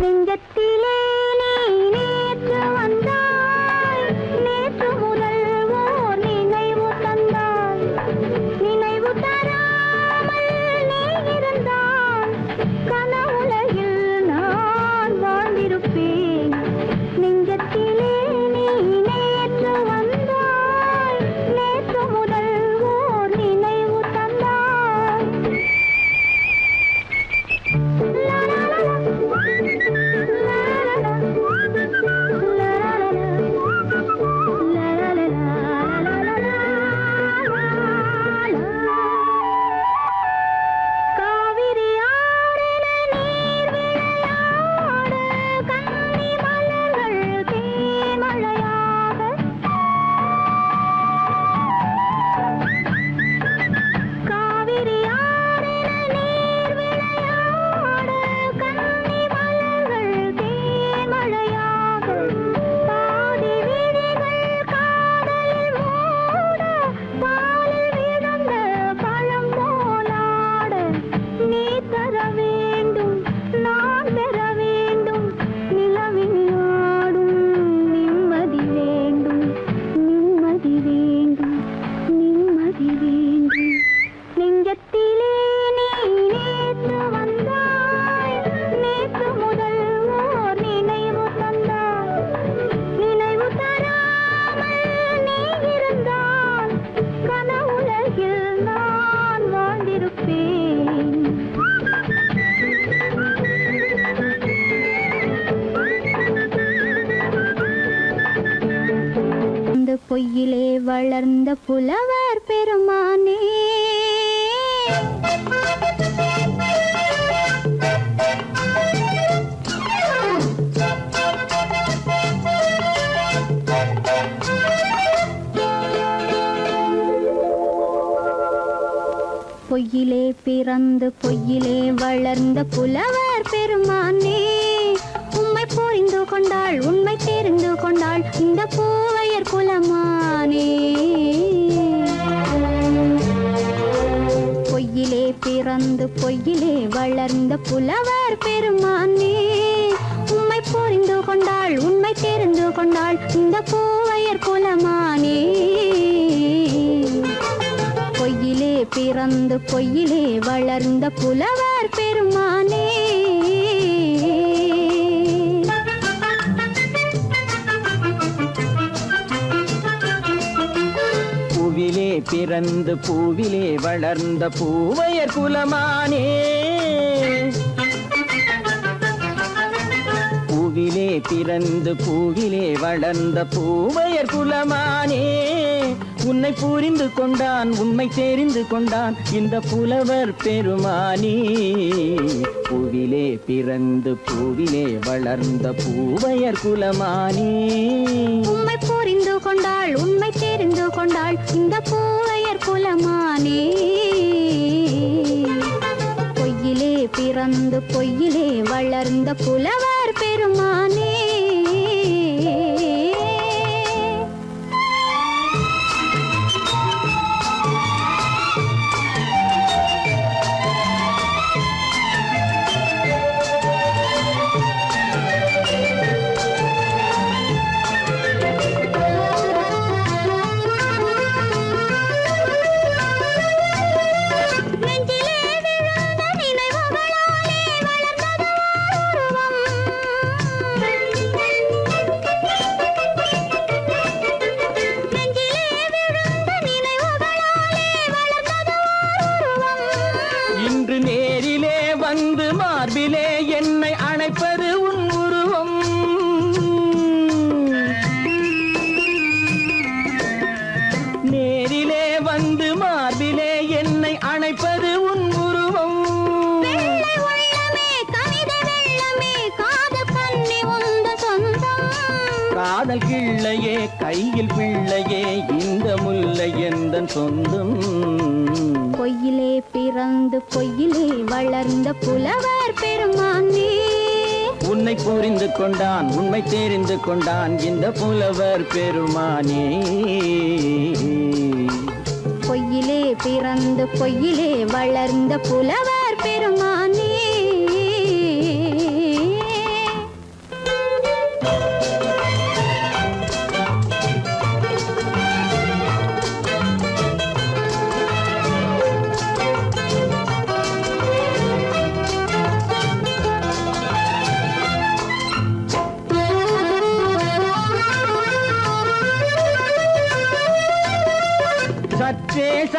நெஞ்சத்திலே நீ நேற்று வந்தாய், நேற்று முதல் ஓர் நினைவு தந்தாய், நினைவு தராமல் நீ இருந்தால் கனவுலகில் நான் வாழ்ந்திருப்பேன். நெஞ்சத்திலே நீ நேற்று வந்தாய், நேற்று முதல் ஓர் நினைவு தந்தாய். காவிரி ஆறில நீர் விளையாட, கன்னி மலர்கள் தேன்மழையாக. காவிரி ஆறில நீர் விளையாட, கன்னி மலர்கள் தேன்மழையாக. பாதி விழிகள் காதலில் மூட, பாலில் விழுந்த பழம் போலாட. நீ தர வேண்டும், நான் பெற வேண்டும், நிலவில் ஆடும் நிம்மதி வேண்டும், நிம்மதி வேண்டும், நிம்மதி வேண்டும். நெஞ்சத்திலே நீ நேற்று வந்தாய், நேற்று முதல் ஓர் நினைவு தந்தாய், நினைவு தராமல் நீ இருந்தால் கனவுலகில் நான் வாழ்ந்திருப்பேன். இந்த பொய்யிலே வளர்ந்த புலவர் பெருமானே, பொய்யிலே பிறந்து பொய்யிலே வளர்ந்த புலவர் பெருமானே, உம்மை புரிந்து கொண்டாள் உண்மை தெரிந்து கொண்டாள் இந்த பூவையர் குலமானே. பொய்யிலே பிறந்து பொய்யிலே வளர்ந்த புலவர் பெருமானே, உம்மை புரிந்து கொண்டாள் உண்மை தெரிந்து கொண்டாள் இந்த பூவையர் குலமானே. பொய்யிலே பிறந்து பொய்யிலே வளர்ந்த புலவர் பெருமானே. பூவிலே பிறந்து பூவிலே வளர்ந்த பூவையர் குலமானே. பூவிலே பிறந்து பூவிலே வளர்ந்த பூவையர் குலமானே, உன்னை புரிந்து கொண்டான் உண்மை தெரிந்து கொண்டான் இந்த புலவர் பெருமானே. பூவிலே பிறந்து பூவிலே வளர்ந்த பூவையர் குலமானே, உம்மை புரிந்து கொண்டாள் உண்மை தெரிந்து கொண்டாள் இந்த பூவையர் குலமானே. பொய்யிலே பிறந்து பொய்யிலே வளர்ந்த புலவர் பெருமானே. இன்று நேரிலே வந்து மார்பிலே என்னை அணைப்பது உன் உருவம். நேரிலே வந்து மார்பிலே என்னை அணைப்பது உன் உருவம். காதல் கிள்ளையே கையில் பிள்ளையே இந்த முல்லை எந்தன் சொந்தம். பொய்யிலே பிறந்து பொய்யிலே வளர்ந்த புலவர் பெருமானே, உன்னை புரிந்து கொண்டான் உண்மை தெரிந்து கொண்டான் இந்த புலவர் பெருமானே. பொய்யிலே பிறந்து பொய்யிலே வளர்ந்த புலவர் பெருமானே.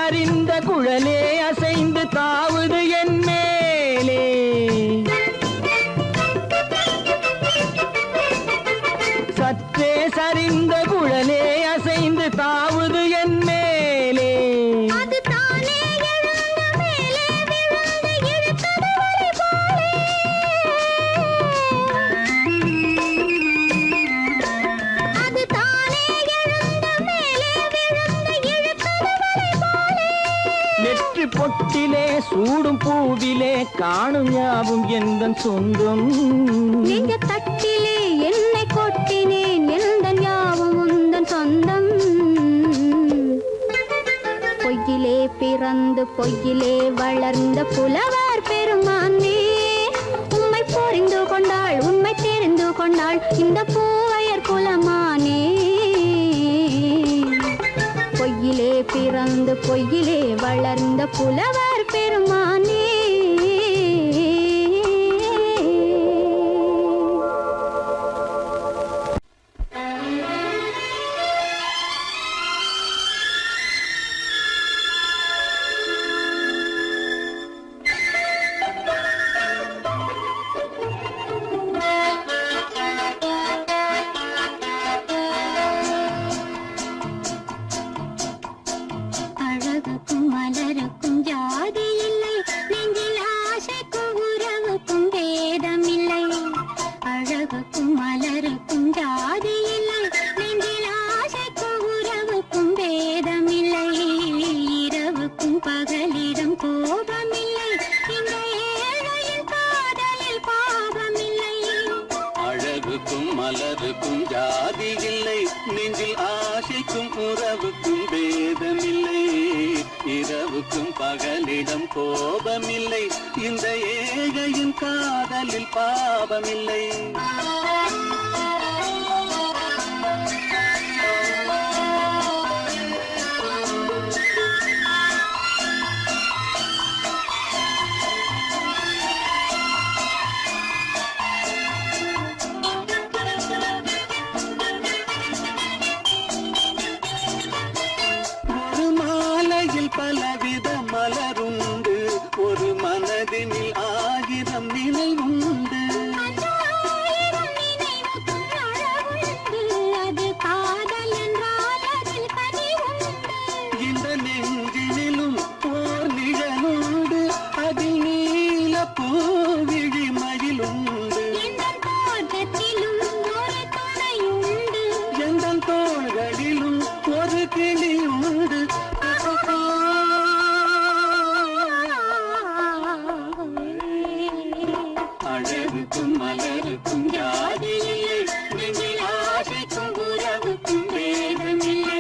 சரிந்த குழலே அசைந்து தாவுது என் மேலே. சற்றே சரிந்த குழலே அசைந்து தாவுது என் மேலே. அது தானே எழுந்த மேலே விழுந்து இழுத்தது வழி போலே. அது தானே எழுந்த மேலே விழுந்து இழுத்தது வழி போலே. நெற்றி பொட்டிலே சூடும் பூவிலே காணும் யாவும் எந்தன் சொந்தம். நெஞ்ச தட்டிலே என்னை கொட்டினேன் எந்தன் யாவும் உந்தன் சொந்தம். பொய்யிலே பிறந்து பொய்யிலே வளர்ந்த புலவர் பெருமானே, உம்மை புரிந்து கொண்டாள் உண்மை தெரிந்து கொண்டாள் இந்த பூவையர் குலமானே. பொய்யிலே பிறந்து பொய்யிலே வளர்ந்த புலவர் பெருமானே. அழகுக்கும் மலருக்கும் ஜாதி இல்லை, நெஞ்சில் ஆசைக்கும் உறவுக்கும் பேதமில்லை. அழகுக்கும் மலருக்கும் ஜாதி இல்லை, நெஞ்சில் ஆசைக்கும் உறவுக்கும் பேதமில்லை. இரவுக்கும் பகலிடம் கோபமில்லை, இந்த ஏழையின் காதலில் பாவமில்லை. அழகுக்கும் மலருக்கும் ஜாதி இல்லை, நெஞ்சில் ஆசைக்கும் உறவுக்கும் பேதமில்லை. இரவுக்கும் பகலிடம் கோபமில்லை, இந்த ஏழையின் காதலில் பாவமில்லை. பலவித மலருண்டு, ஒரு மனதினில் ஆயிரம் நினைவுண்டு. அது காதல் என்றால் அதில் கனிவுண்டு. இந்த நெஞ்சினிலும் ஓர் நிழலுண்டு, அதில் நீல பூவிழி மயிலுண்டு. எந்தன் தோட்டத்திலும் ஒரு துணையுண்டு, எந்தன் தோள்களிலும் ஒரு கிளியுண்டு. அழகுக்கும் மலருக்கும் ஜாதி இல்லை, நெஞ்சில் ஆசைக்கும் உறவுக்கும் பேதமில்லை.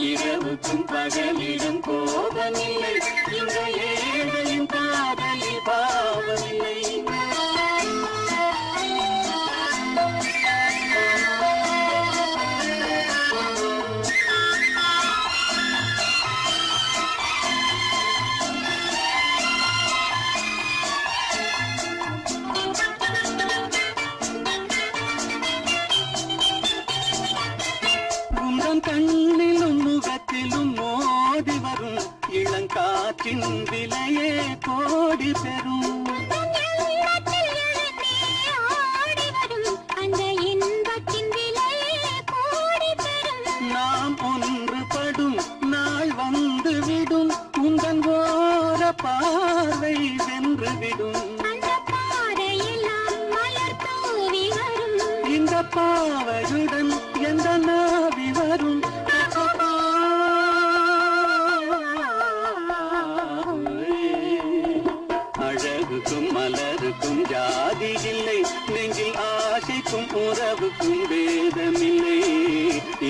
இரவுக்கும் பகலிடம் கோபமில்லை, இந்த ஏழையின் காதலில் பாவமில்லை. கண்ணிலும் முகத்திலும் மோதி வரும் இளங்காற்றின் விலையே கோடி பெறும். அந்த இன்பத்தின் விலையே கோடி பெறும். நாம் ஒன்றுபடும் நாள் வந்துவிடும், உந்தன் ஓர பார்வை வென்றுவிடும். அந்த பாறையெல்லாம் மலர் தூவி வரும், இந்த பாவையுடன் எந்த நாவி வரும். அழகுக்கும் மலருக்கும் ஜாதி இல்லை, நெஞ்சில் ஆசைக்கும் உறவுக்கும் பேதமில்லை.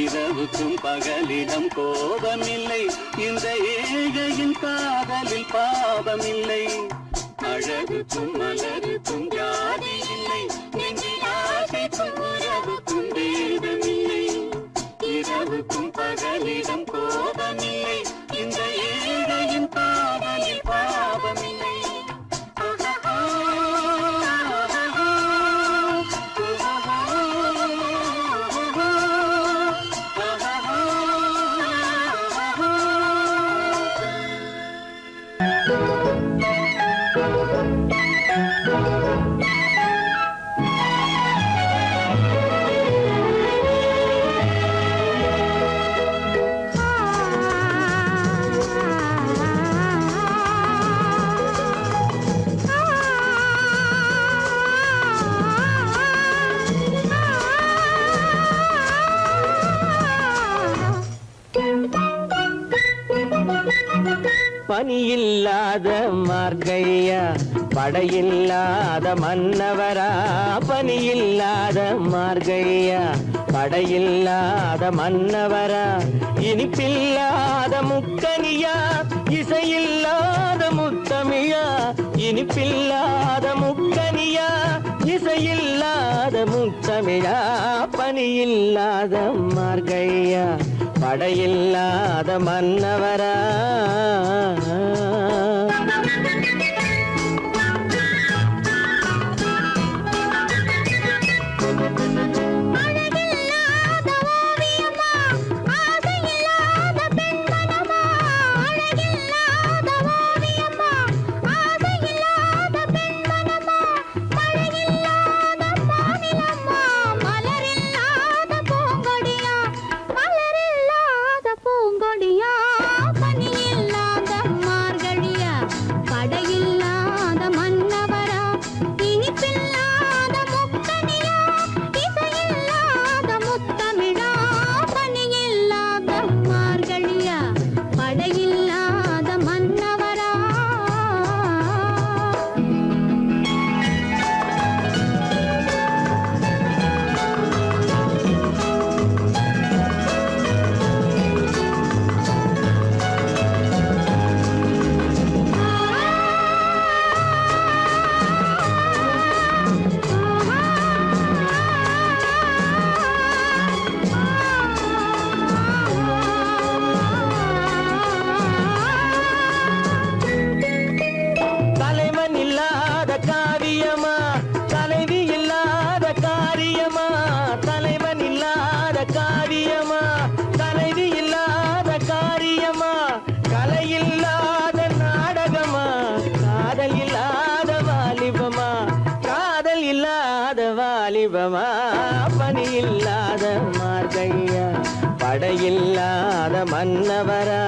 இரவுக்கும் பகலிடம் கோபமில்லை, இந்த ஏழையின் காதலில் பாவமில்லை. அழகுக்கும் மலருக்கும் ஜாதி இல்லை, நெஞ்சில் ஆசைக்கும் உறவுக்கும் பேதமில்லை. இரவுக்கும் பகலிடம் கோபமில்லை, இந்த ஏழையின் காதலில் பாவமில்லை. பனியில்லாத மார்கழியா படையில்லாத மன்னவரா பனியில்லாத மார்கழியா படையில்லாத மன்னவரா இனிப்பில்லாத முக்கனியா இசையில்லாத முத்தமிழா இனிப்பில்லாத முக்கனியா இசையில்லாத முத்தமிழா பனியில்லாத மார்கழியா படையில்லாத மன்னவரா வாலிபமா பனியில்லாத மார்கழியா படையில்லாத மன்னவரா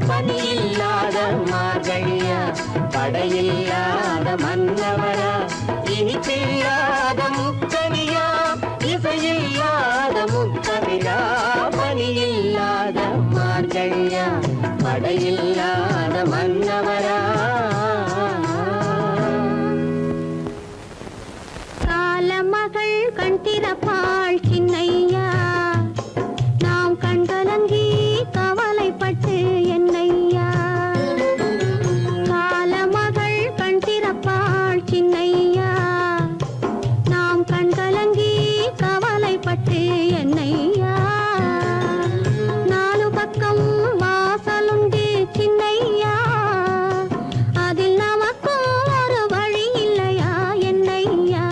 பனியில்லாத மார்கழியா படையில்லாத மன்னவரா இனிப்பில்லாத முக்கனியா இசையில்லாத முத்தமிழா பனியில்லாத மார்கழியா படையில்லாத மன்னவரா காலமகள் கண் திறப்பாள் சின்னையா நாம் கண்கலங்கி கவலைப்பட்டு என்னையா காலமகள் கண் திறப்பாள் சின்னையா நாம் கண்கலங்கி கவலைப்பட்டு என்னையா நாலு பக்கம் வாசலுண்டு சின்னையா அதில் நமக்கும் ஒரு வழி இல்லையா என்னையா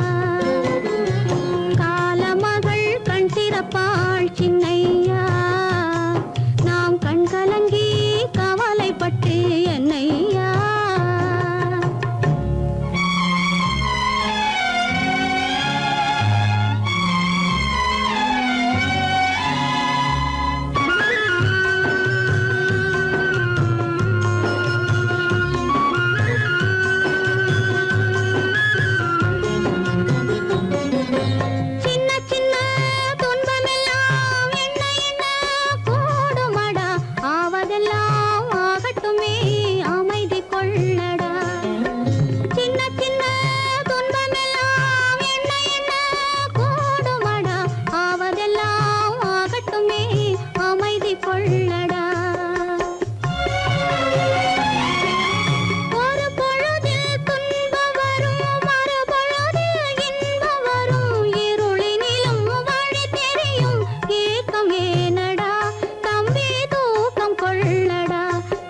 காலமகள் கண் திறப்பாள் சின்னையா நாம் கண்கலங்கி கவலைப்பட்டு என்னையா சின்ன சின்ன துன்பமெல்லாம் என்ன என்ன கூடுமடா ஆவதெல்லாம் ஆகட்டுமே அமைதி கொள்ளடா சின்ன சின்ன துன்பமெல்லாம் என்ன என்ன கூடுமடா ஆவதெல்லாம் ஆகட்டுமே அமைதி கொள்ளடா ஒரு பொழுதில் துன்பம் வரும் மறுபொழுதில் இன்பம் வரும் இருளினிலும் வழி தெரியும் ஏக்கம் ஏனடா தம்பி தூக்கம் கொள்ளடா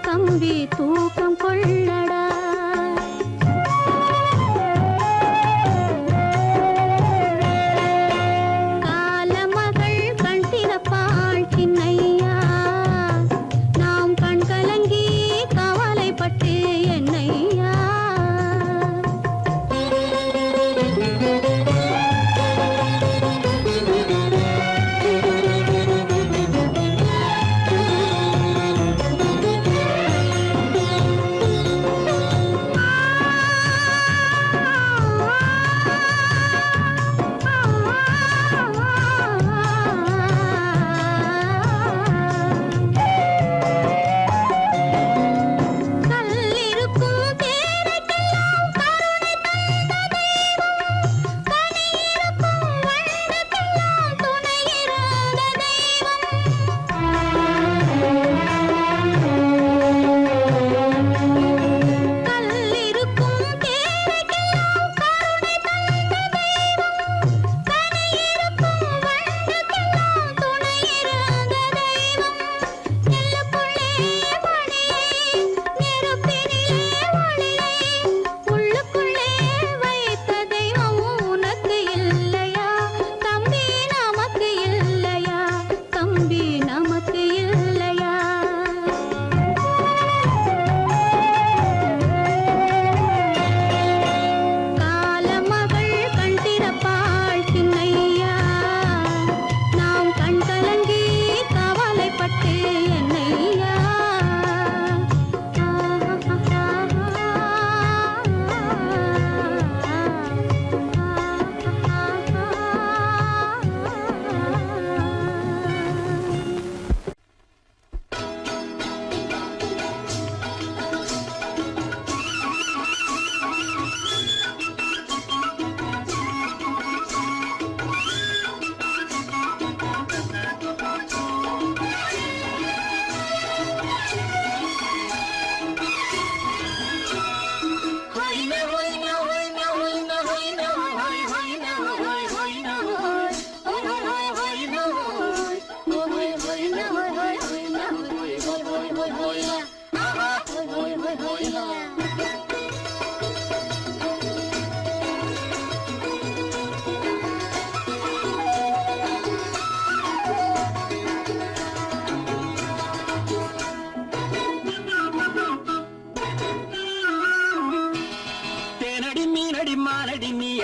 தம்பி தூக்கம் கொள்ளடா காலமகள் கண் திறப்பாள்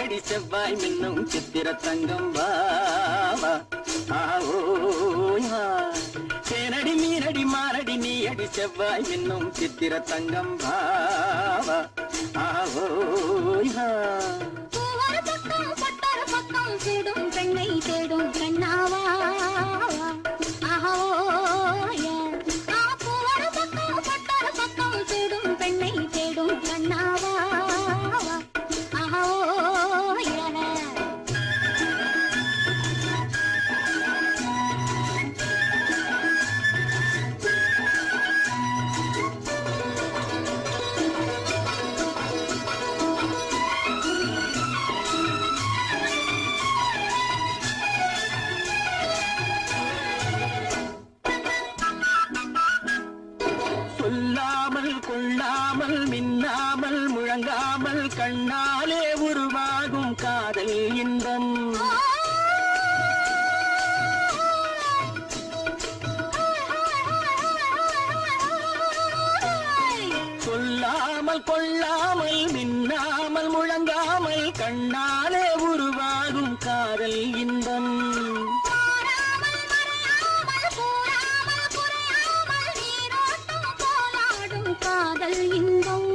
அடி செவ்வாய் மின்னும் சித்திர தங்கம் வாவா ஆவோயா தேனடி மீனடி மாரடி நீ அடி செவ்வாய் மின்னும் சித்திர தங்கம் வாவா ஆவோயா பூவர பக்கம் பட்டர பக்கம் சூடும் பெண்ணை தேடும் கண்ணாவா ஆஹோயா பூவர பக்கம் பட்டர பக்கம் சூடும் பெண்ணை தேடும் கண்ணாவா ஆஹோயா சொல்லாமல் கொள்ளாமல் மின்னாமல் முழங்காமல் கண்ணாலே உருவாகும் காதல் இன்பம் சொல்லாமல் கொள்ளாமல் மின்னாமல் முழங்காமல் கண்ணாலே உருவாகும் காதல் இன்பம் காதல் இன்பம்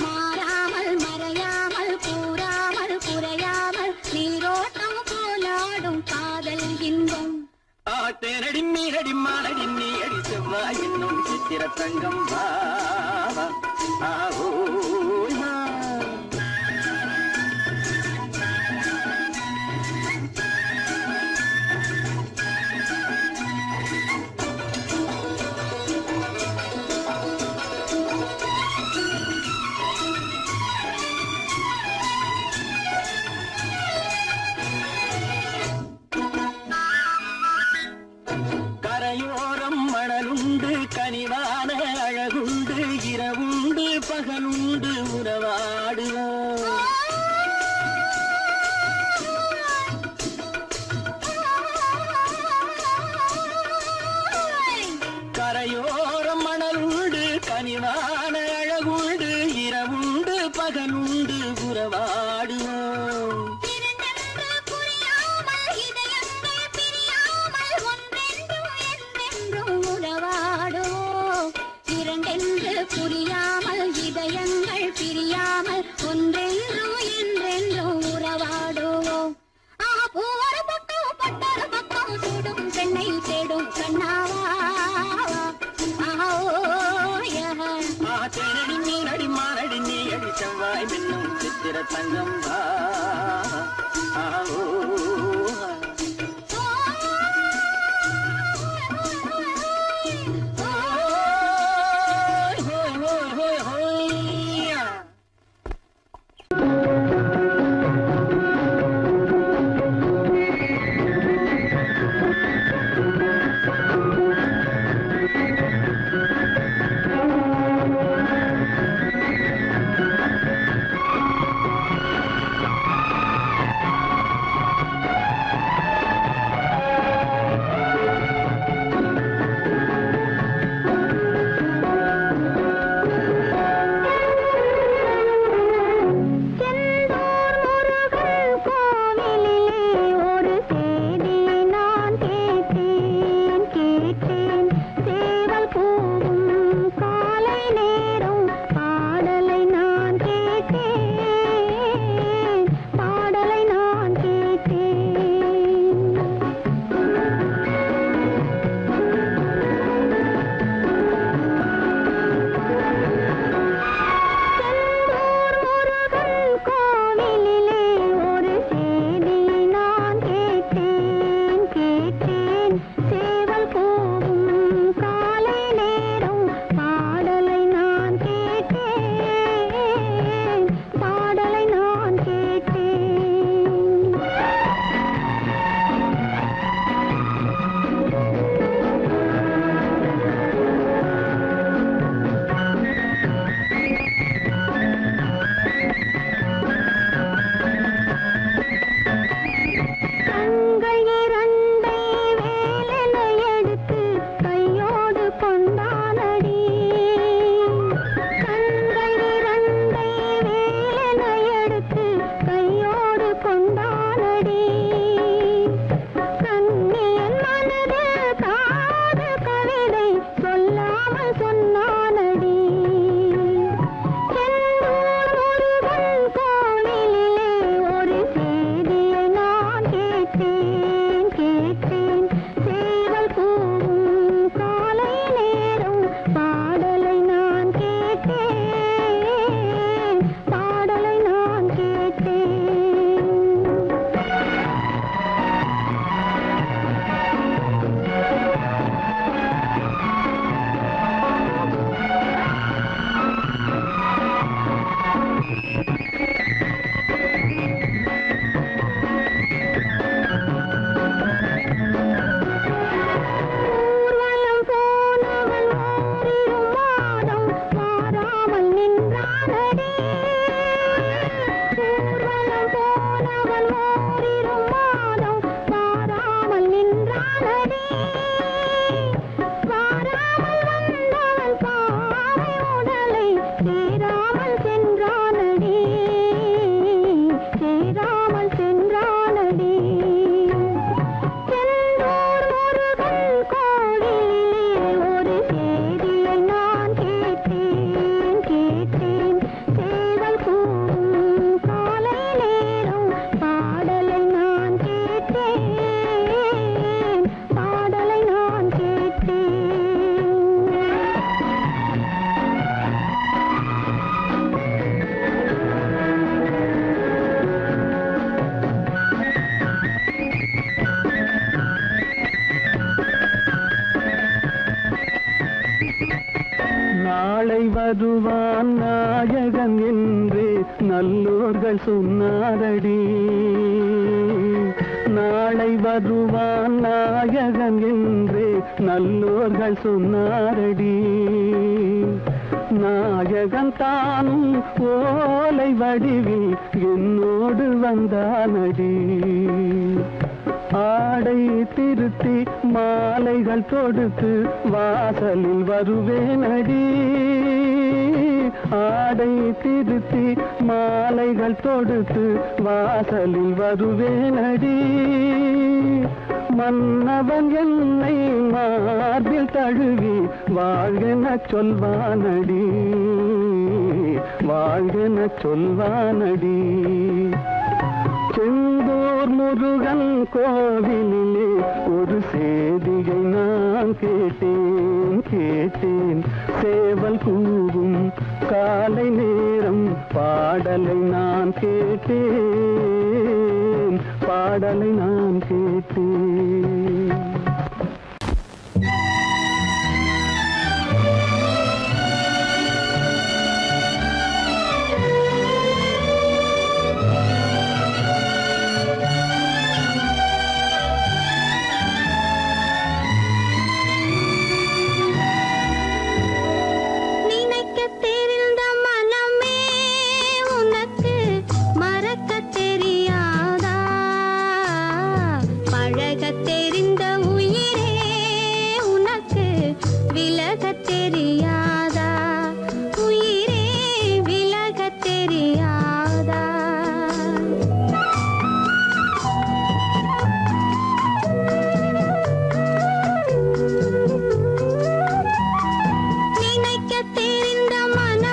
மாறாமல் மறையாமல் கூறாமல் குறையாமல் நீரோட்டம் போலாடும் காதல் இன்பம் தேனடி மீனடி மானடி நீ அடி செவ்வாய் என்னும் சித்திர தங்கம் வாவா ஆவோயா கரையோரம் மணலுண்டு கனிவான அழகுண்டு இரவுண்டு பகலுண்டு உறவாடுவோம் கரையோரம் மணலுண்டு கனிவான அழகுண்டு இரவுண்டு பகலுண்டு உறவாடுவோம் புரியாமல் இதயங்கள் பிரியாமல் ஒன்றென்றும் என்றென்றும் உறவாடுவோம் பூவர பக்கம் பட்டர பக்கம் சூடும் பெண்ணை தேடும் கண்ணாவா தேனடி மீனடி மானடி நீ அடி செவ்வாய் மின்னும் சித்திர தங்கம் வருவான் நாயகன் என்று நல்லோர்கள் சொன்னாரடி. நாளை வருவான் நாயகன் என்று நல்லோர்கள் சொன்னாரடி. நாயகன் தானும் ஓலை வடிவில் என்னோடு வந்தானடி. ஆடை திருத்தி மாலைகள் தொடுத்து வாசலில் வருவேனடி. ஆடை திருத்தி மாலைகள் தொடுத்து வாசலில் வருவேனடி. மன்னவன் என்னை மார்பில் தழுவி வாழ்கென சொல்வானடி. வாழ்கென சொல்வானடி. செந்தூர் முருகன் கோவிலிலே ஒரு சேதியை நான் கேட்டேன். சேவல் கூவும் காலை நேரம் பாடலை நான் கேட்டேன். பாடலை நான் கேட்டேன். தெரிந்த மனம்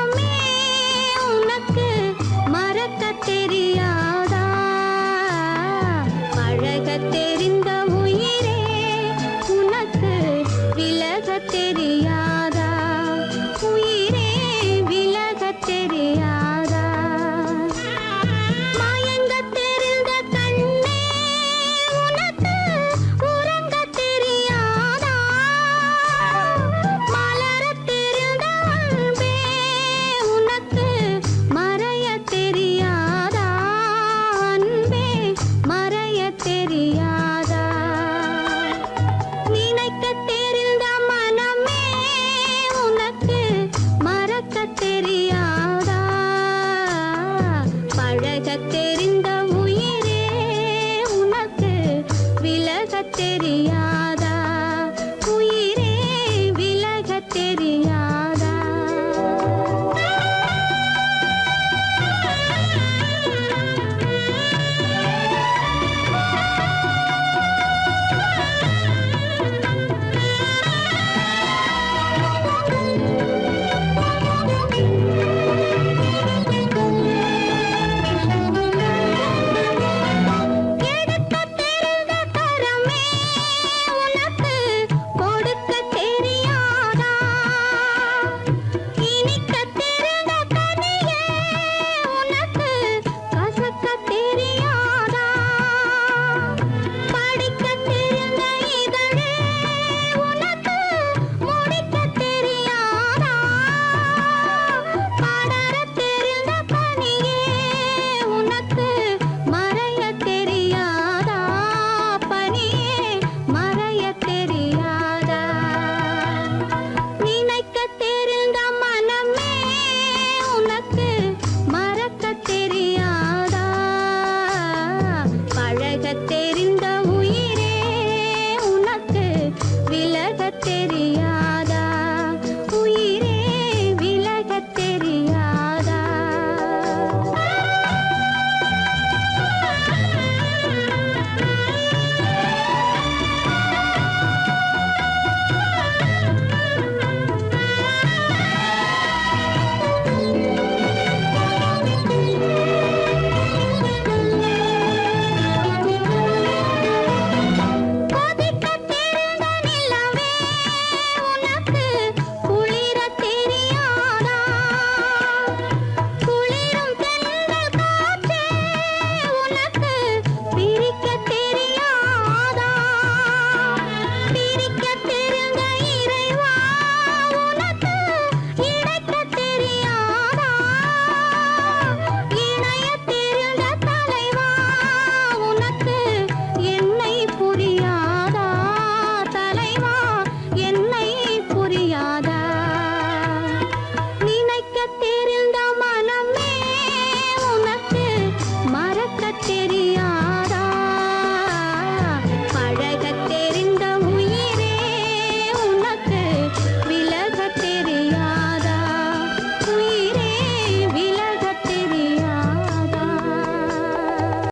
தெரியும்